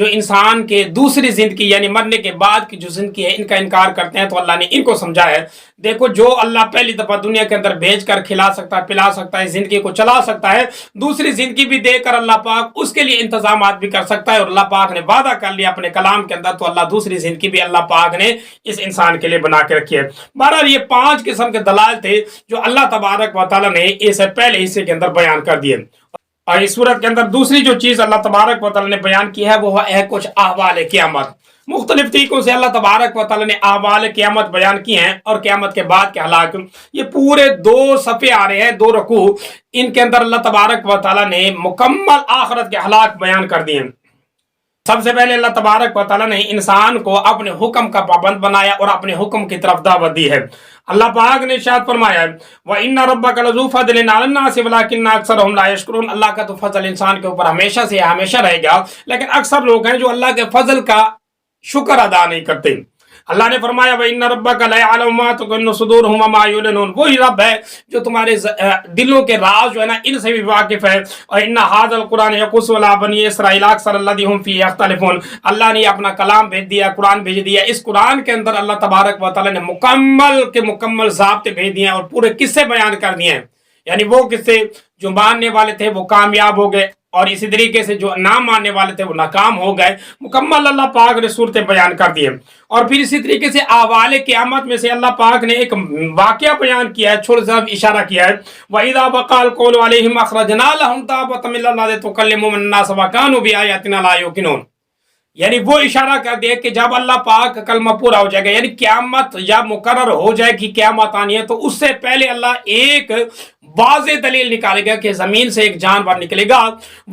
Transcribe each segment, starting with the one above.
جو انسان کے دوسری زندگی یعنی مرنے کے بعد کی جو زندگی ہے ان کا انکار کرتے ہیں، تو اللہ نے ان کو سمجھایا ہے دیکھو جو اللہ پہلی دفعہ دنیا کے اندر بھیج کر کھلا سکتا ہے، پلا سکتا ہے، زندگی کو چلا سکتا ہے، دوسری زندگی بھی دے کر اللہ پاک اس کے لیے انتظامات بھی کر سکتا ہے، اور اللہ پاک نے وعدہ کر لیا اپنے کلام کے اندر، تو اللہ دوسری زندگی بھی اللہ پاک نے اس انسان کے لیے بنا کے رکھی ہے۔ بہرحال یہ 5 قسم کے دلائل تھے جو اللہ تبارک و تعالیٰ نے اس پہلے حصے کے اندر بیان کر دیے۔ اور اس صورت کے اندر دوسری جو چیز اللہ تبارک و تعالیٰ نے بیان کی ہے وہ ہے کچھ احوال قیامت۔ مختلف طریقوں سے اللہ تبارک و تعالیٰ نے احوال قیامت بیان کی ہیں، اور قیامت کے بعد کے حالات، یہ پورے 2 صفحے آ رہے ہیں، 2 رکوع، ان کے اندر اللہ تبارک و تعالیٰ نے مکمل آخرت کے حالات بیان کر دیے ہیں۔ سب سے پہلے اللہ تبارک و تعالیٰ نے انسان کو اپنے حکم کا پابند بنایا اور اپنے حکم کی طرف دعوت دی ہے۔ اللہ پاک نے ارشاد فرمایا ہے وَإِنَّ رَبَّكَ لَذُو فَضْلٍ عَلَى النَّاسِ وَلَكِنَّ أَكْثَرَهُمْ لَا يَشْكُرُونَ۔ اللہ کا تو فضل انسان کے اوپر ہمیشہ سے ہمیشہ رہے گا، لیکن اکثر لوگ ہیں جو اللہ کے فضل کا شکر ادا نہیں کرتے۔ اللہ نے فرمایا وَإِنَّ رَبَّكَ لَيَعْلَمُ مَا تُكِنُّ صُدُورُهُمْ وَمَا يُعْلِنُونَ۔ وہی رب ہے جو تمہارے دلوں کے راز جو ہے نا ان سے بھی واقف ہے۔ وَإِنَّ هَذَا الْقُرْآنَ يَقُصُّ عَلَىٰ بَنِي إِسْرَائِيلَ أَكْثَرَ الَّذِي هُمْ فِيهِ يَخْتَلِفُونَ۔ اللہ نے اپنا کلام بھیج دیا، قرآن بھیج دیا، اس قرآن کے اندر اللہ تبارک و تعالیٰ نے مکمل کے مکمل ضابطے بھیج دیے ہیں اور پورے قصے بیان کر دیے ہیں، یعنی وہ قصے جو ماننے والے تھے وہ کامیاب ہو گئے، اور اسی طریقے سے جو نہ ماننے والے تھے وہ ناکام ہو گئے۔ مکمل اللہ پاک نے صورتیں بیان کر دی ہیں۔ اور پھر اسی طریقے سے احوال قیامت میں سے اللہ پاک نے ایک واقعہ بیان کیا ہے، چھوٹا سا اشارہ کیا ہے وَإِذَا وَقَعَ الْقَوْلُ عَلَيْهِمْ أَخْرَجْنَا لَهُمْ دَابَّةً مِّنَ الْأَرْضِ تُكَلِّمُهُمُ النَّاسَ وَكَانُوا بِآيَاتِنَا لَا يُوقِنُونَ۔ یعنی وہ اشارہ کر دیا کہ جب اللہ پاک کا کلمہ پورا ہو جائے گا، یعنی قیامت جب مقرر ہو جائے گی، قیامت آنی ہے، تو اس سے پہلے اللہ ایک واضح دلیل نکالے گا کہ زمین سے ایک جانور نکلے گا،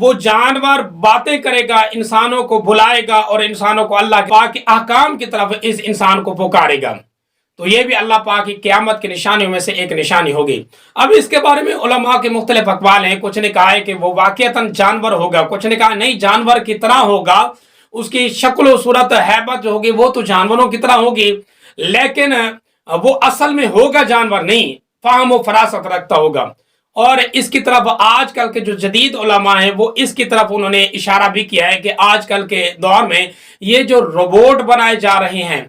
وہ جانور باتیں کرے گا، انسانوں کو بلائے گا اور انسانوں کو اللہ پاک کے احکام کی طرف اس انسان کو پکارے گا۔ تو یہ بھی اللہ پاک کی قیامت کی نشانیوں میں سے ایک نشانی ہوگی۔ اب اس کے بارے میں علماء کے مختلف اقوال ہیں، کچھ نے کہا ہے کہ وہ واقعتاً جانور ہوگا، کچھ نے کہا نہیں جانور کی طرح ہوگا، اس کی شکل و صورت حیبت جو ہوگی وہ تو جانوروں کی طرح ہوگی، لیکن وہ اصل میں ہوگا جانور نہیں، فہم و فراست رکھتا ہوگا۔ اور اس کی طرف آج کل کے جو جدید علماء ہیں وہ اس کی طرف انہوں نے اشارہ بھی کیا ہے کہ آج کل کے دور میں یہ جو روبوٹ بنائے جا رہے ہیں،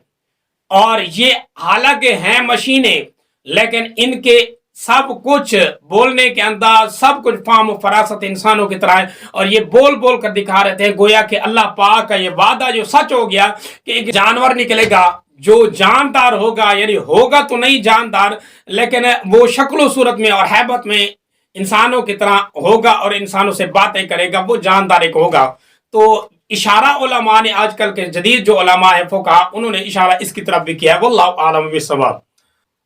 اور یہ حالانکہ ہیں مشینیں، لیکن ان کے سب کچھ بولنے کے انداز، سب کچھ فہم و فراست انسانوں کی طرح ہے، اور یہ بول بول کر دکھا رہے تھے گویا کہ اللہ پاک کا یہ وعدہ جو سچ ہو گیا کہ ایک جانور نکلے گا جو جاندار ہوگا، یعنی ہوگا تو نہیں جاندار، لیکن وہ شکل و صورت میں اور حیبت میں انسانوں کی طرح ہوگا اور انسانوں سے باتیں کرے گا، وہ جاندار ایک ہوگا۔ تو اشارہ علماء نے آج کل کے جدید جو علماء ہیں فقہا، انہوں نے اشارہ اس کی طرف بھی کیا ہے، واللہ اعلم بالصواب۔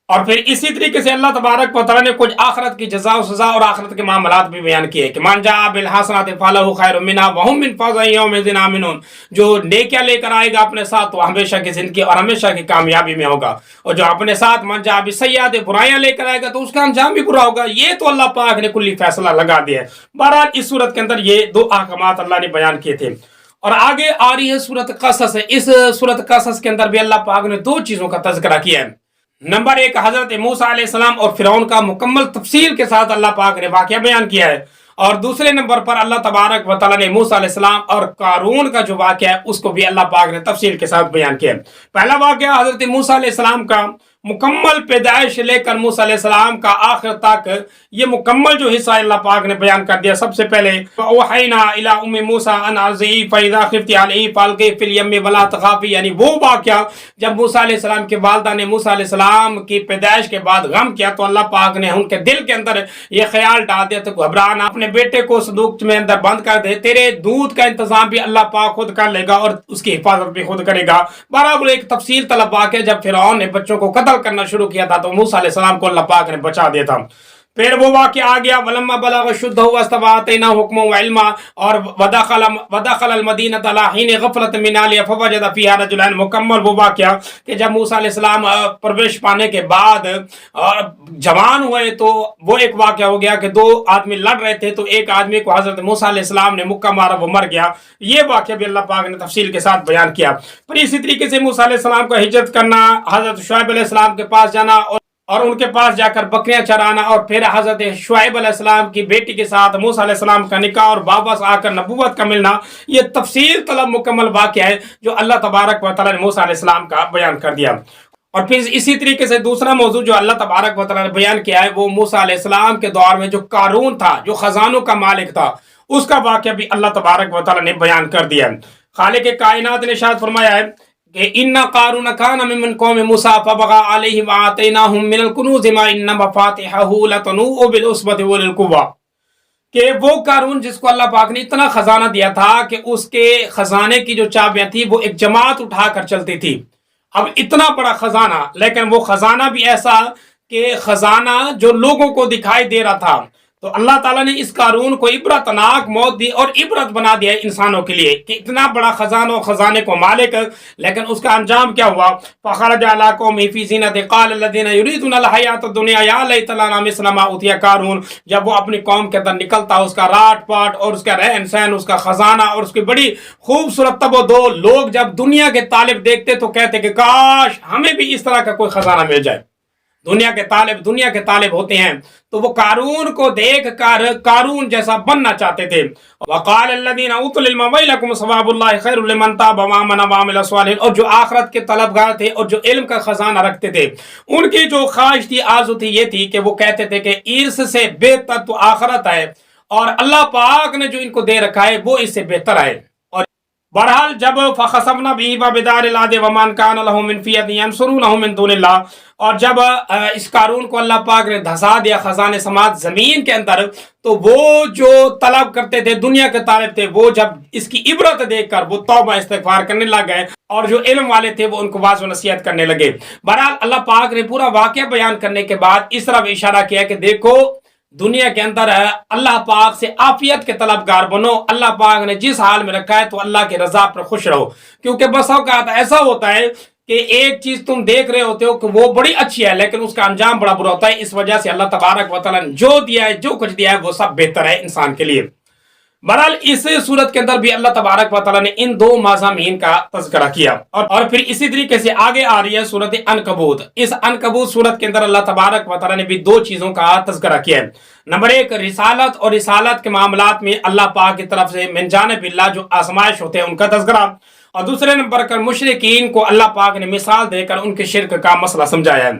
اور پھر اسی طریقے سے اللہ تبارک و تعالیٰ نے کچھ آخرت کی جزا و سزا اور آخرت کے معاملات بھی بیان کیے کہ من جاء بالحسنۃ فلہ خیر منھا وہم من فزع یومئذ آمنون۔ جو نیکیاں لے کر آئے گا اپنے ساتھ وہ ہمیشہ کی زندگی اور ہمیشہ کی کامیابی میں ہوگا، اور جو اپنے ساتھ من جاء بالسیئۃ برائیاں لے کر آئے گا تو اس کا انجام بھی برا ہوگا۔ یہ تو اللہ پاک نے کلی فیصلہ لگا دیا ہے۔ بہرحال اس صورت کے اندر یہ 2 احکامات اللہ نے بیان کیے تھے۔ اور آگے آ رہی ہے سورۃ قصص، اس سورۃ قصص کے اندر بھی اللہ پاک نے 2 چیزوں کا تذکرہ کیا ہے۔ نمبر 1 حضرت موسیٰ علیہ السلام اور فرعون کا مکمل تفصیل کے ساتھ اللہ پاک نے واقعہ بیان کیا ہے، اور دوسرے نمبر پر اللہ تبارک و تعالیٰ نے موسیٰ علیہ السلام اور قارون کا جو واقعہ ہے اس کو بھی اللہ پاک نے تفصیل کے ساتھ بیان کیا ہے۔ پہلا واقعہ حضرت موسیٰ علیہ السلام کا مکمل پیدائش لے کر موسیٰ علیہ السلام کا آخر تک یہ مکمل جو حصہ اللہ پاک نے بیان کر دیا۔ سب سے پہلے وَأَوْحَيْنَا إِلَىٰ أُمِّ مُوسَىٰ أَنْ أَرْضِعِيهِ فَإِذَا خِفْتِ عَلَيْهِ فَأَلْقِيهِ فِي الْيَمِّ وَلَا تَخَافِي، یعنی وہ واقعہ جب موسیٰ علیہ السلام کے والدہ نے موسیٰ علیہ السلام کی پیدائش کے بعد غم کیا تو اللہ پاک نے ان کے دل کے اندر یہ خیال ڈال دیا تو گھبرانا، اپنے بیٹے کو صندوق میں اندر بند کر دے، تیرے دودھ کا انتظام بھی اللہ پاک خود کر لے گا اور اس کی حفاظت بھی خود کرے گا۔ بہرحال ایک تفصیل طلب واقعہ جب فرعون نے بچوں کو قتل کرنا شروع کیا تھا تو موسیٰ علیہ السلام کو اللہ پاک نے بچا دیا تھا۔ پھر وہ واقعہ آ گیا وَلَمَّا بَلَغَ أَشُدَّهُ وَاسْتَوَىٰ آتَيْنَاهُ حُكْمًا وَعِلْمًا، اور وَدَخَلَ الْمَدِينَةَ عَلَىٰ حِينِ غَفْلَةٍ مِّنْ أَهْلِهَا فَوَجَدَ فِيهَا رَجُلَيْنِ، مکمل وہ واقعہ کہ جب موسیٰ علیہ السلام پرورش پانے کے بعد جوان ہوئے تو وہ ایک واقعہ ہو گیا کہ 2 آدمی لڑ رہے تھے تو ایک آدمی کو حضرت موسیٰ علیہ السلام نے مکہ مارا، وہ مر گیا۔ یہ واقعہ بھی اللہ پاک نے تفصیل کے ساتھ بیان کیا۔ پھر اسی طریقے سے موسیٰ علیہ السلام کو ہجرت کرنا، حضرت شعیب علیہ السلام کے پاس جانا، اور اور ان کے پاس جا کر بکریاں چرانا، اور پھر حضرت شعیب علیہ السلام کی بیٹی کے ساتھ موسیٰ علیہ السلام کا نکاح اور واپس آ کر نبوت کا ملنا، یہ تفصیل طلب مکمل واقعہ ہے جو اللہ تبارک و تعالیٰ نے موسیٰ علیہ السلام کا بیان کر دیا۔ اور پھر اسی طریقے سے دوسرا موضوع جو اللہ تبارک و تعالیٰ نے بیان کیا ہے وہ موسیٰ علیہ السلام کے دور میں جو قارون تھا، جو خزانوں کا مالک تھا، اس کا واقعہ بھی اللہ تبارک و تعالیٰ نے بیان کر دیا۔ خالق کائنات نے ارشاد فرمایا ہے کہ ان قارون کان ممن قوم موسیٰ فبغى علیہم وآتیناہم من الکنوز ما ان مفاتحہ لتنوء بالعصبۃ اولي القوہ، کہ وہ قارون جس کو اللہ پاک نے اتنا خزانہ دیا تھا کہ اس کے خزانے کی جو چابیاں تھی وہ ایک جماعت اٹھا کر چلتی تھی۔ اب اتنا بڑا خزانہ، لیکن وہ خزانہ بھی ایسا کہ خزانہ جو لوگوں کو دکھائی دے رہا تھا، تو اللہ تعالیٰ نے اس قارون کو عبرتناک موت دی اور عبرت بنا دیا انسانوں کے لیے کہ اتنا بڑا خزانہ اور خزانے کو مالک، لیکن اس کا انجام کیا ہوا؟ فخرج علی قومہ فی زینتہ قال الذین یریدون الحیاۃ الدنیا یا لیت لنا مثل ما اوتی قارون، جب وہ اپنی قوم کے اندر نکلتا اس کا راٹ پاٹ اور اس کا رہن سہن، اس کا خزانہ اور اس کی بڑی خوبصورت تب و دو، لوگ جب دنیا کے طالب دیکھتے تو کہتے کہ کاش ہمیں بھی اس طرح کا کوئی خزانہ مل جائے۔ دنیا کے طالب ہوتے ہیں تو وہ قارون کو دیکھ کر قارون جیسا بننا چاہتے تھے۔ وقال الذين اوتوا العلم ويلكم ثواب الله خير لمن تاب وآمن وعمل صالحا، اور جو آخرت کے طلبگار تھے اور جو علم کا خزانہ رکھتے تھے، ان کی جو خواہش تھی، آرزو تھی، یہ تھی کہ وہ کہتے تھے کہ اس سے بہتر تو آخرت ہے، اور اللہ پاک نے جو ان کو دے رکھا ہے وہ اس سے بہتر ہے۔ بہرحال جب فخسفنا به وبدار الارض ومن كان له من فئة ينصرونه من دون الله، اور جب اس قارون کو اللہ پاک نے دھسا دیا خزانے سماعت زمین کے اندر، تو وہ جو طلب کرتے تھے، دنیا کے طالب تھے، وہ جب اس کی عبرت دیکھ کر وہ توبہ استغفار کرنے لگ گئے، اور جو علم والے تھے وہ ان کو واعظ و نصیحت کرنے لگے۔ بہرحال اللہ پاک نے پورا واقعہ بیان کرنے کے بعد اس طرح اشارہ کیا کہ دیکھو دنیا کے اندر اللہ پاک سے عافیت کے طلبگار بنو، اللہ پاک نے جس حال میں رکھا ہے تو اللہ کی رضا پر خوش رہو، کیونکہ بس اوقات ایسا ہوتا ہے کہ ایک چیز تم دیکھ رہے ہوتے ہو کہ وہ بڑی اچھی ہے لیکن اس کا انجام بڑا برا ہوتا ہے، اس وجہ سے اللہ تبارک و تعالیٰ نے جو دیا ہے، جو کچھ دیا ہے، وہ سب بہتر ہے انسان کے لیے۔ بہرحال اس صورت کے اندر بھی اللہ تبارک و تعالیٰ نے ان دو مضامین کا تذکرہ کیا، اور پھر اسی طریقے سے آگے آ رہی ہے سورت عنکبوت۔ اس عنکبوت سورت کے اندر اللہ تبارک و تعالیٰ نے بھی دو چیزوں کا تذکرہ کیا ہے۔ نمبر ایک رسالت، اور رسالت کے معاملات میں اللہ پاک کی طرف سے من جانب اللہ جو آزمائش ہوتے ہیں ان کا تذکرہ، اور دوسرے نمبر پر مشرکین کو اللہ پاک نے مثال دے کر ان کے شرک کا مسئلہ سمجھایا ہے۔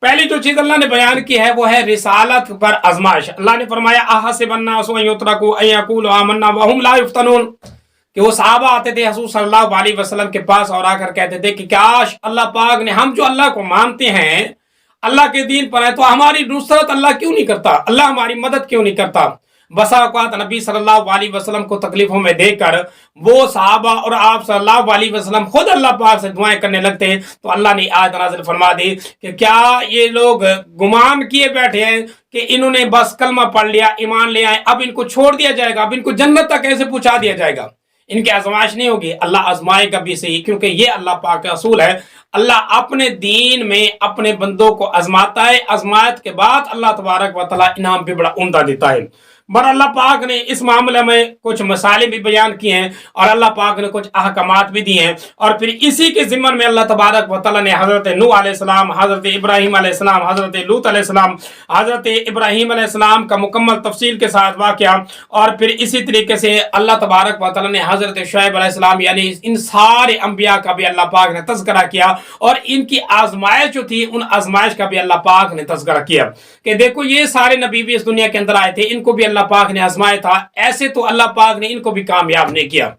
پہلی جو چیز اللہ نے بیان کی ہے وہ ہے رسالت پر آزمائش۔ اللہ نے فرمایا احسب الناس ان یترکوا ان یقولوا آمنا وهم لا یفتنون، کہ وہ صحابہ آتے تھے حضور صلی اللہ علیہ وسلم کے پاس اور آ کر کہتے تھے کہ کاش اللہ پاک نے، ہم جو اللہ کو مانتے ہیں، اللہ کے دین پر ہیں، تو ہماری نصرت اللہ کیوں نہیں کرتا، اللہ ہماری مدد کیوں نہیں کرتا۔ بسا اوقات نبی صلی اللہ علیہ وسلم کو تکلیفوں میں دیکھ کر وہ صحابہ اور آپ صلی اللہ علیہ وسلم خود اللہ پاک سے دعائیں کرنے لگتے ہیں، تو اللہ نے آیت نازل فرما دی کہ کیا یہ لوگ گمان کیے بیٹھے ہیں کہ انہوں نے بس کلمہ پڑھ لیا، ایمان لے آئے، اب ان کو چھوڑ دیا جائے گا، اب ان کو جنت تک کیسے پہنچا دیا جائے گا، ان کی آزمائش نہیں ہوگی، اللہ آزمائے گا بھی صحیح، کیونکہ یہ اللہ پاک کا اصول ہے۔ اللہ اپنے دین میں اپنے بندوں کو آزماتا ہے، آزمائش کے بعد اللہ تبارک و تعالیٰ انعام بھی بڑا عمدہ دیتا ہے۔ بر اللہ پاک نے اس معاملے میں کچھ مسائل بھی بیان کیے ہیں، اور اللہ پاک نے کچھ احکامات بھی دیے ہیں، اور پھر اسی کے ضمن میں اللہ تبارک و تعالیٰ نے حضرت نوح علیہ السلام، حضرت ابراہیم علیہ السلام، حضرت لوط علیہ السلام، حضرت ابراہیم علیہ السلام کا مکمل تفصیل کے ساتھ واقعہ، اور پھر اسی طریقے سے اللہ تبارک و تعالیٰ نے حضرت شعیب علیہ السلام، یعنی ان سارے انبیاء کا بھی اللہ پاک نے تذکرہ کیا، اور ان کی آزمائش جو تھی ان آزمائش کا بھی اللہ پاک نے تذکرہ کیا کہ دیکھو یہ سارے نبی بھی اس دنیا کے اندر آئے تھے، ان کو بھی اللہ پاک نے آزمایا تھا، ایسے تو اللہ پاک نے ان کو بھی کامیاب نہیں کیا۔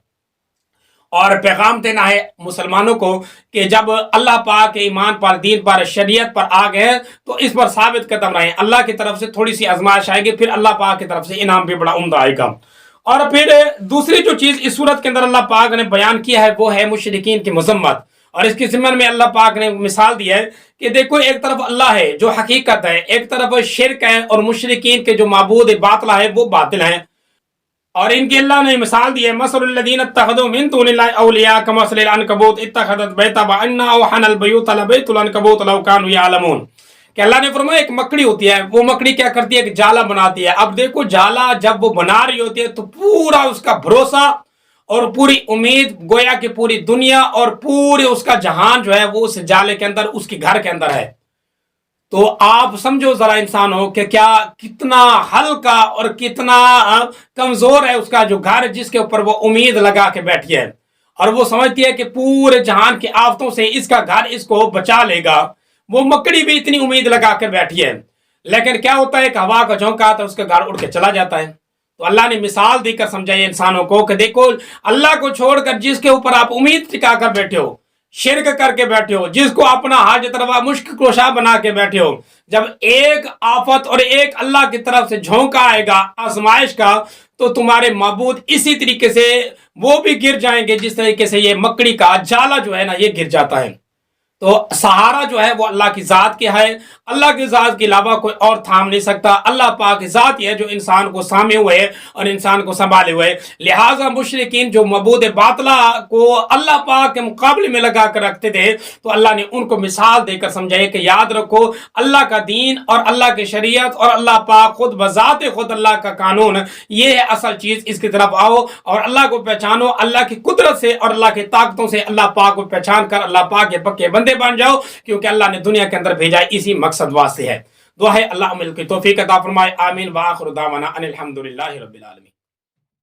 اور پیغام دینا ہے مسلمانوں کو کہ جب اللہ پاک کے ایمان پر، دین پر، شریعت پر آ گئے تو اس پر ثابت قدم رہیں، اللہ کی طرف سے تھوڑی سی آزمائش آئے گی، پھر اللہ پاک کی طرف سے انعام بھی بڑا عمدہ آئے گا۔ اور پھر دوسری جو چیز اس صورت کے اندر اللہ پاک نے بیان کیا ہے وہ ہے مشرکین کی مذمت، اور اس کے ضمن میں اللہ پاک نے مثال دی ہے کہ دیکھو ایک طرف اللہ ہے جو حقیقت ہے، ایک طرف شرک ہے، اور مشرکین کے جو معبود باطل ہے وہ باطل ہیں، اور ان کی اللہ نے مثال دی ہے مثل الذین اتخذوا من دون اللہ اولیاء کمثل العنکبوت اتخذت بیتا وان اوحن البیوت لبیت العنکبوت لو کانوا یعلمون، کہ اللہ نے فرمایا ایک مکڑی ہوتی ہے، وہ مکڑی کیا کرتی ہے کہ جالا بناتی ہے۔ اب دیکھو جالا جب وہ بنا رہی ہوتی ہے تو پورا اس کا بھروسہ اور پوری امید گویا کہ پوری دنیا اور پورے اس کا جہان جو ہے وہ اس جالے کے اندر، اس کے گھر کے اندر ہے، تو آپ سمجھو ذرا انسانوں کہ کیا کتنا ہلکا اور کتنا کمزور ہے اس کا جو گھر جس کے اوپر وہ امید لگا کے بیٹھی ہے، اور وہ سمجھتی ہے کہ پورے جہان کی آفتوں سے اس کا گھر اس کو بچا لے گا۔ وہ مکڑی بھی اتنی امید لگا کر بیٹھی ہے، لیکن کیا ہوتا ہے کہ ہوا کا جھونکا آتا ہے اس کا گھر اڑ کے چلا جاتا ہے۔ تو اللہ نے مثال دے کر سمجھائی انسانوں کو کہ دیکھو اللہ کو چھوڑ کر جس کے اوپر آپ امید ٹکا کر بیٹھے ہو، شرک کر کے بیٹھے ہو، جس کو اپنا حاجت روا مشکل کشا بنا کے بیٹھے ہو، جب ایک آفت اور ایک اللہ کی طرف سے جھونکا آئے گا آزمائش کا، تو تمہارے معبود اسی طریقے سے وہ بھی گر جائیں گے جس طریقے سے یہ مکڑی کا جالا جو ہے نا یہ گر جاتا ہے۔ تو سہارا جو ہے وہ اللہ کی ذات کے ہے، اللہ کی ذات کے علاوہ کوئی اور تھام نہیں سکتا۔ اللہ پاک کی ذات ہی ہے جو انسان کو سامے ہوئے اور انسان کو سنبھالے ہوئے۔ لہٰذا مشرکین جو معبود باطلہ کو اللہ پاک کے مقابلے میں لگا کر رکھتے تھے، تو اللہ نے ان کو مثال دے کر سمجھائے کہ یاد رکھو اللہ کا دین اور اللہ کی شریعت اور اللہ پاک خود بذات خود اللہ کا قانون، یہ ہے اصل چیز، اس کی طرف آؤ اور اللہ کو پہچانو، اللہ کی قدرت سے اور اللہ کی طاقتوں سے اللہ پاک کو پہچان کر اللہ پاک کے پکے بندے بن جاؤ، کیونکہ اللہ نے دنیا کے اندر بھیجا اسی مقصد واسطے ہے۔ دعا ہے اللہ عمل کی توفیق عطا فرمائے، آمین، وآخر دعوانا ان الحمدللہ رب العالمین۔